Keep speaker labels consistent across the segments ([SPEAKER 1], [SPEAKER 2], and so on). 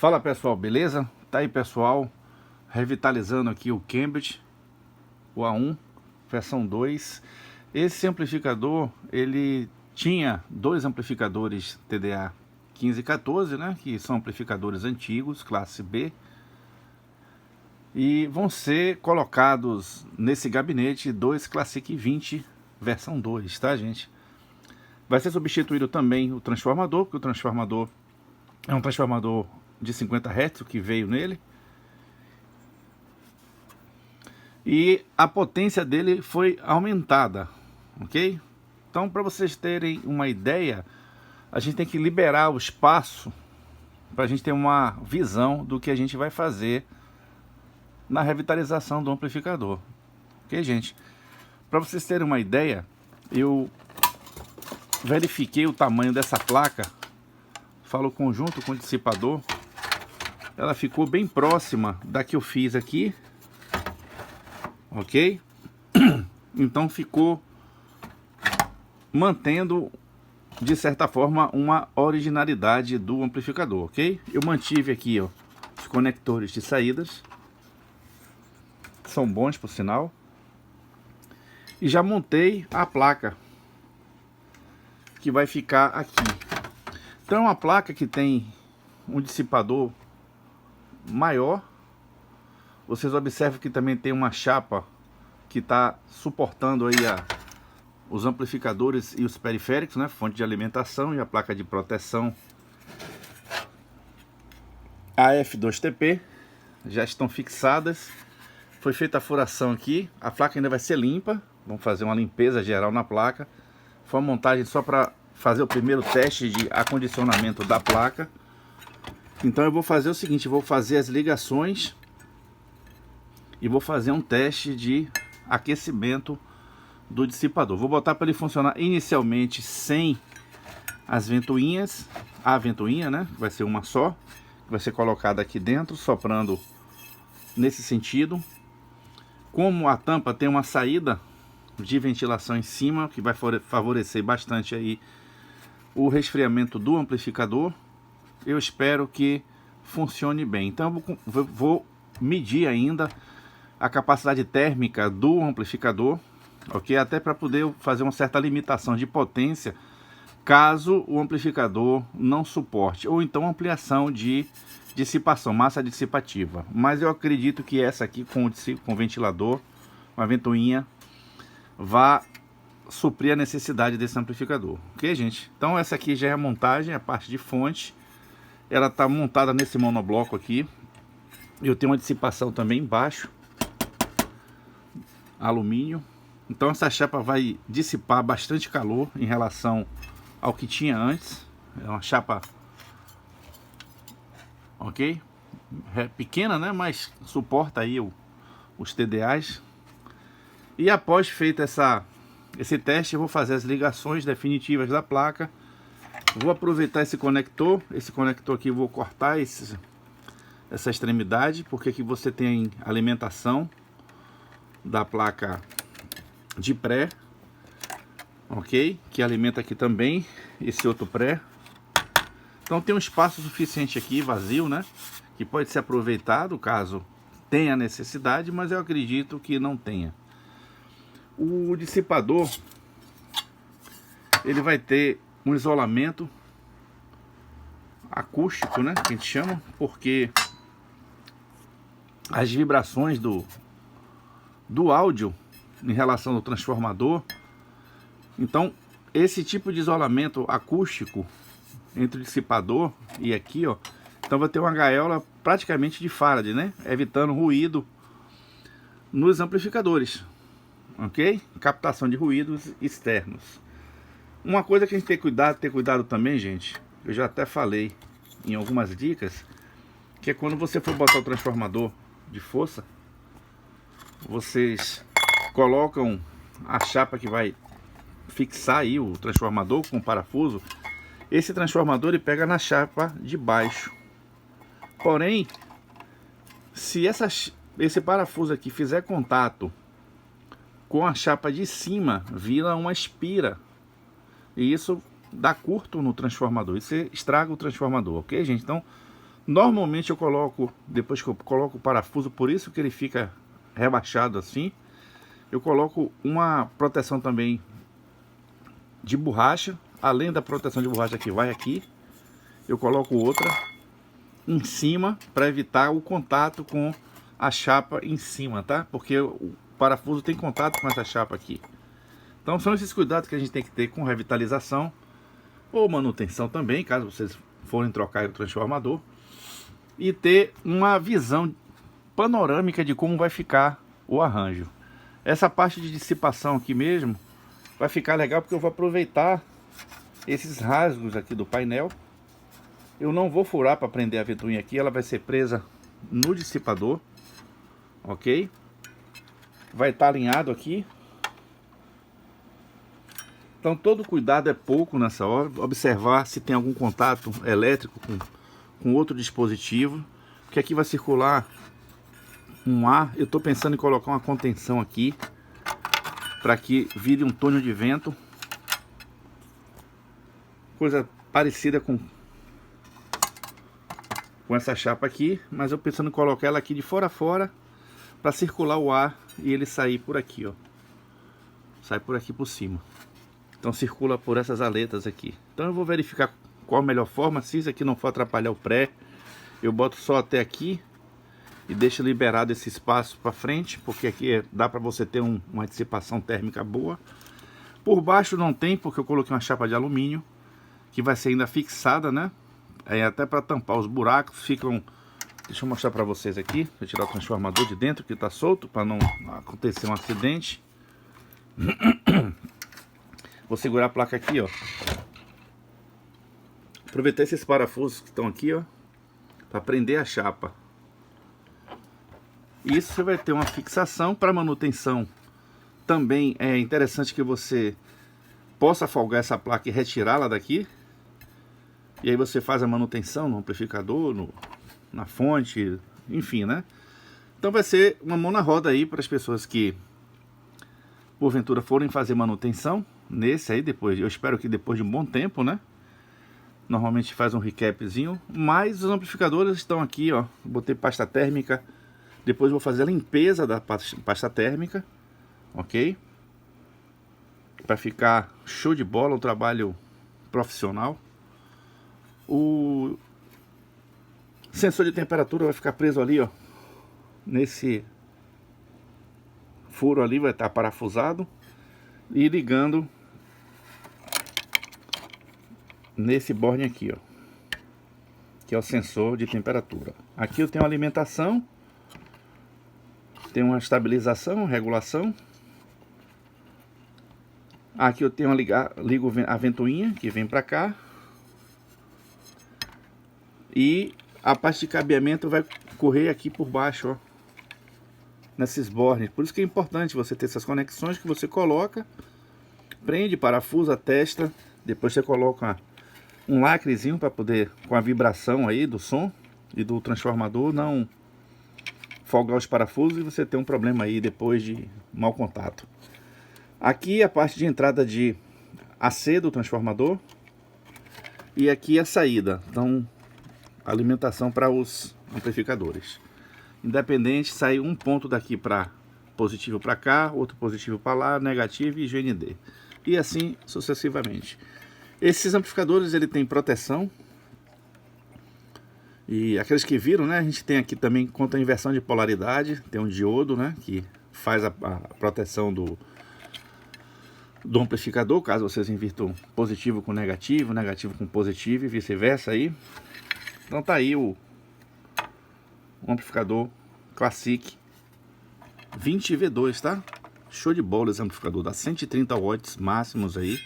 [SPEAKER 1] Fala pessoal, beleza? Tá aí pessoal, revitalizando aqui o Cambridge, o A1, versão 2. Esse amplificador, ele tinha dois amplificadores TDA 1514, né? Que são amplificadores antigos, classe B. E vão ser colocados nesse gabinete dois Classic 20 versão 2, tá gente? Vai ser substituído também o transformador, porque o transformador é um transformador de 50 Hz que veio nele. E a potência dele foi aumentada, ok? Então, para vocês terem uma ideia, a gente tem que liberar o espaço para a gente ter uma visão do que a gente vai fazer na revitalização do amplificador, ok, gente? Para vocês terem uma ideia, eu verifiquei o tamanho dessa placa, falo conjunto com o dissipador, ela ficou bem próxima da que eu fiz aqui, ok? Então ficou mantendo de certa forma uma originalidade do amplificador, ok? Eu mantive aqui, ó, os conectores de saídas, são bons por sinal, e já montei a placa que vai ficar aqui. Então é uma placa que tem um dissipador maior. Vocês observam que também tem uma chapa que está suportando aí os amplificadores e os periféricos, né? Fonte de alimentação e a placa de proteção AF2TP já estão fixadas. Foi feita a furação aqui, a placa ainda vai ser limpa. Vamos fazer uma limpeza geral na placa. Foi uma montagem só para fazer o primeiro teste de acondicionamento da placa. Então eu vou fazer o seguinte, vou fazer as ligações e vou fazer um teste de aquecimento do dissipador. Vou botar para ele funcionar inicialmente sem as ventoinhas, a ventoinha, né? Vai ser uma só, vai ser colocada aqui dentro, soprando nesse sentido. Como a tampa tem uma saída de ventilação em cima, que vai favorecer bastante aí o resfriamento do amplificador, eu espero que funcione bem. Então eu vou medir ainda a capacidade térmica do amplificador, ok? Até para poder fazer uma certa limitação de potência, caso o amplificador não suporte, ou então ampliação de dissipação, massa dissipativa. Mas eu acredito que essa aqui com o ventilador, uma ventoinha, vá suprir a necessidade desse amplificador, ok, gente? Então essa aqui já é a montagem, a parte de fonte. Ela está montada nesse monobloco aqui. Eu tenho uma dissipação também embaixo, alumínio. Então essa chapa vai dissipar bastante calor em relação ao que tinha antes. É uma chapa, ok? É pequena, né? Mas suporta aí os TDAs. E após feito esse teste, eu vou fazer as ligações definitivas da placa. Vou aproveitar esse conector aqui, eu vou cortar essa extremidade, porque aqui você tem alimentação da placa de pré, ok? Que alimenta aqui também esse outro pré. Então tem um espaço suficiente aqui, vazio, né? Que pode ser aproveitado caso tenha necessidade, mas eu acredito que não tenha. O dissipador, ele vai ter um isolamento acústico, né, que a gente chama, porque as vibrações do áudio em relação ao transformador, então esse tipo de isolamento acústico entre o dissipador e aqui, ó, então vai ter uma gaiola praticamente de Faraday, né, evitando ruído nos amplificadores, ok? Captação de ruídos externos. Uma coisa que a gente tem que ter cuidado também, gente, eu já até falei em algumas dicas, que é quando você for botar o transformador de força, vocês colocam a chapa que vai fixar aí o transformador com o parafuso. Esse transformador ele pega na chapa de baixo. Porém, se esse parafuso aqui fizer contato com a chapa de cima, vira uma espira. E isso dá curto no transformador, isso estraga o transformador, ok, gente? Então Normalmente eu coloco, depois que eu coloco o parafuso, por isso que ele fica rebaixado assim, eu coloco uma proteção também de borracha. Além da proteção de borracha que vai aqui, eu coloco outra em cima para evitar o contato com a chapa em cima, tá? Porque o parafuso tem contato com essa chapa aqui. Então são esses cuidados que a gente tem que ter com revitalização ou manutenção também, caso vocês forem trocar o transformador, e ter uma visão panorâmica de como vai ficar o arranjo. Essa parte de dissipação aqui mesmo vai ficar legal, porque eu vou aproveitar esses rasgos aqui do painel. Eu não vou furar para prender a ventoinha aqui, ela vai ser presa no dissipador, ok? Vai estar alinhado aqui. Então todo cuidado é pouco nessa hora. Observar se tem algum contato elétrico com outro dispositivo, porque aqui vai circular um ar. Eu estou pensando em colocar uma contenção aqui para que vire um túnel de vento, coisa parecida com essa chapa aqui, mas eu pensando em colocar ela aqui de fora a fora para circular o ar e ele sair por aqui, ó. Sai por aqui por cima. Então circula por essas aletas aqui. Então eu vou verificar qual a melhor forma. Se isso aqui não for atrapalhar o pré, eu boto só até aqui e deixo liberado esse espaço para frente, porque aqui dá para você ter uma dissipação térmica boa. Por baixo não tem, porque eu coloquei uma chapa de alumínio que vai ser ainda fixada, né? É até para tampar os buracos. Ficam. Deixa eu mostrar para vocês aqui. Vou tirar o transformador de dentro que está solto para não acontecer um acidente. Vou segurar a placa aqui, ó. Aproveitar esses parafusos que estão aqui, ó, para prender a chapa. Isso você vai ter uma fixação para manutenção. Também é interessante que você possa folgar essa placa e retirá-la daqui. E aí você faz a manutenção no amplificador, na fonte, enfim, né? Então vai ser uma mão na roda aí para as pessoas que porventura forem fazer manutenção nesse aí depois. Eu espero que depois de um bom tempo, né? Normalmente faz um recapzinho, mas os amplificadores estão aqui, ó. Botei pasta térmica. Depois vou fazer a limpeza da pasta térmica, ok? Para ficar show de bola, um trabalho profissional. O sensor de temperatura vai ficar preso ali, ó, nesse furo ali, vai estar parafusado e ligando nesse borne aqui, ó, que é o sensor de temperatura. Aqui eu tenho alimentação, tem uma estabilização, regulação. Aqui eu tenho ligo a ventoinha que vem para cá. E a parte de cabeamento vai correr aqui por baixo, ó, nesses bornes. Por isso que é importante você ter essas conexões que você coloca, prende, parafusa, testa. Depois você coloca um lacrezinho para poder, com a vibração aí do som e do transformador, não folgar os parafusos e você ter um problema aí depois de mau contato. Aqui a parte de entrada de AC do transformador e aqui a saída, então alimentação para os amplificadores. Independente, sai um ponto daqui para positivo para cá, outro positivo para lá, negativo e GND. E assim sucessivamente. Esses amplificadores ele tem proteção. E aqueles que viram, né, a gente tem aqui também contra a inversão de polaridade, tem um diodo, né, que faz a proteção do amplificador, caso vocês invirtam positivo com negativo, negativo com positivo e vice-versa aí. Então tá aí o amplificador Classic 20V2, tá? Show de bola esse amplificador, dá 130 watts máximos aí,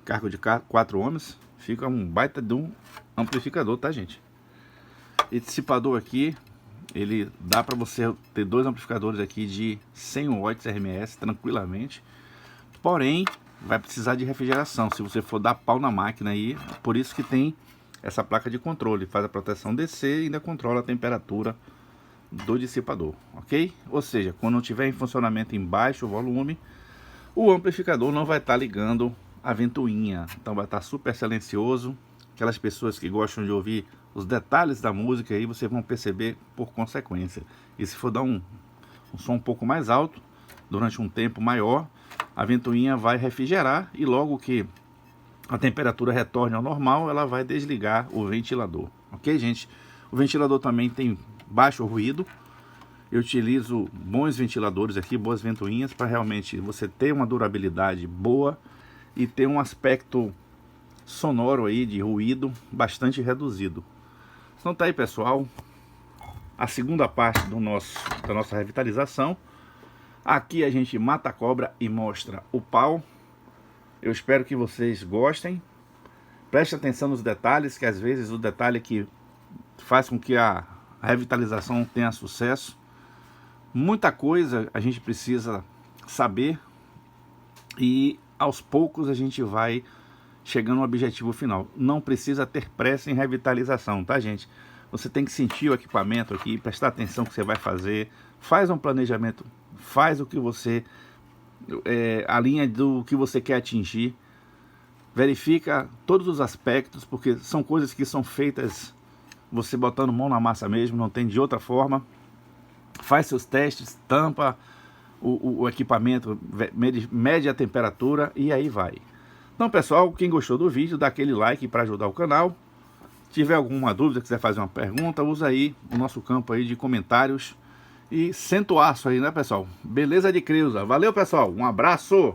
[SPEAKER 1] carga de 4 ohms, fica um baita de um amplificador, tá, gente? Esse dissipador aqui, ele dá para você ter dois amplificadores aqui de 100 watts RMS tranquilamente, porém vai precisar de refrigeração se você for dar pau na máquina aí. Por isso que tem essa placa de controle, faz a proteção DC e ainda controla a temperatura do dissipador, ok? Ou seja, quando não tiver em funcionamento em baixo volume, o amplificador não vai estar ligando a ventoinha, então vai estar super silencioso, aquelas pessoas que gostam de ouvir os detalhes da música, aí vocês vão perceber por consequência. E se for dar um som um pouco mais alto, durante um tempo maior, a ventoinha vai refrigerar e logo que a temperatura retorne ao normal, ela vai desligar o ventilador. Ok, gente? O ventilador também tem baixo ruído. Eu utilizo bons ventiladores aqui, boas ventoinhas, para realmente você ter uma durabilidade boa e ter um aspecto sonoro aí de ruído bastante reduzido. Então tá aí, pessoal, a segunda parte da nossa revitalização. Aqui a gente mata a cobra e mostra o pau. Eu espero que vocês gostem. Preste atenção nos detalhes, que às vezes o detalhe que faz com que a revitalização tenha sucesso. Muita coisa a gente precisa saber e aos poucos a gente vai chegando ao objetivo final. Não precisa ter pressa em revitalização, tá, gente? Você tem que sentir o equipamento aqui, prestar atenção no que você vai fazer, faz um planejamento, faz o que você, a linha do que você quer atingir, verifica todos os aspectos, porque são coisas que são feitas você botando mão na massa mesmo, não tem de outra forma. Faz seus testes, tampa o equipamento, mede a temperatura e aí vai. Então, pessoal, quem gostou do vídeo, dá aquele like para ajudar o canal. Se tiver alguma dúvida, quiser fazer uma pergunta, usa aí o nosso campo aí de comentários. E senta o aço aí, né, pessoal? Beleza de Creuza. Valeu, pessoal. Um abraço.